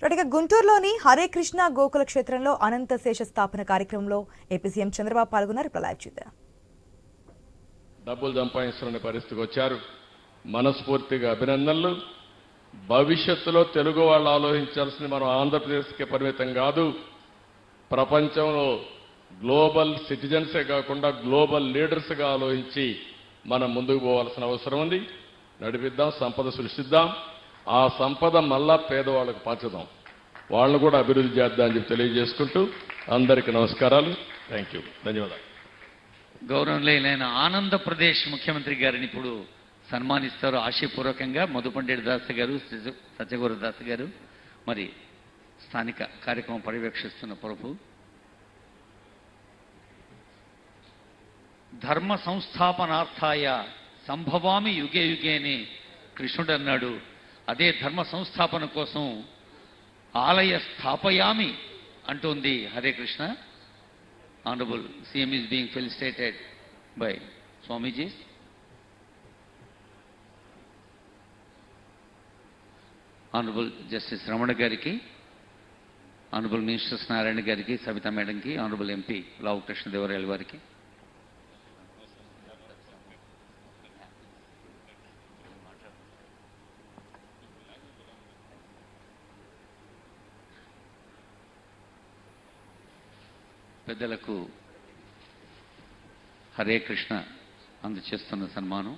ఇక గుంటూరులోని హరే కృష్ణ గోకుల క్షేత్రంలో అనంత శేష స్థాపన కార్యక్రమంలో ఏపీ సీఎం చంద్రబాబు పాల్గొన్నారు. ఇప్పుడు లైవ్ చూద్దాం. డబ్బులు సంపాదిస్తున్న పరిస్థితికి వచ్చారు. మనస్ఫూర్తిగా అభినందనలు. భవిష్యత్తులో తెలుగు వాళ్ళు ఆలోచించాల్సింది మనం ఆంధ్రప్రదేశ్కి పరిమితం కాదు, ప్రపంచంలో గ్లోబల్ సిటిజన్సే కాకుండా గ్లోబల్ లీడర్స్గా ఆలోచించి మనం ముందుకు పోవాల్సిన అవసరం ఉంది. నడిపిద్దాం, సంపద సృష్టిద్దాం, ఆ సంపద మళ్ళా పేదవాళ్ళకు పంచుదాం, వాళ్ళను కూడా అభివృద్ధి చేద్దాం అని చెప్పి తెలియజేసుకుంటూ అందరికీ నమస్కారాలు. థ్యాంక్ యూ, ధన్యవాదాలు. గౌరవనీయులైన ఆంధ్రప్రదేశ్ ముఖ్యమంత్రి గారిని ఇప్పుడు సన్మానిస్తారు ఆశయపూర్వకంగా మధుపండేటి దాస్ గారు, సత్యగౌర దాస్ గారు. మరి స్థానిక కార్యక్రమం పర్యవేక్షిస్తున్న ప్రభు ధర్మ సంస్థాపనార్థాయ సంభవామి యుగే యుగే అని కృష్ణుడు అన్నాడు. అదే ధర్మ సంస్థాపన కోసం ఆలయ స్థాపయామి అంటోంది Hare Krishna. Honourable CM is being felicitated by Swamiji. Honourable justice Ramana గారికి, ఆనరబుల్ మినిస్టర్స్ నారాయణ గారికి, సవితా మేడంకి, ఆనరబుల్ ఎంపీ లావు కృష్ణదేవరాయల వారికి, పెద్దలకు హరే కృష్ణ అందజేస్తున్న సన్మానం.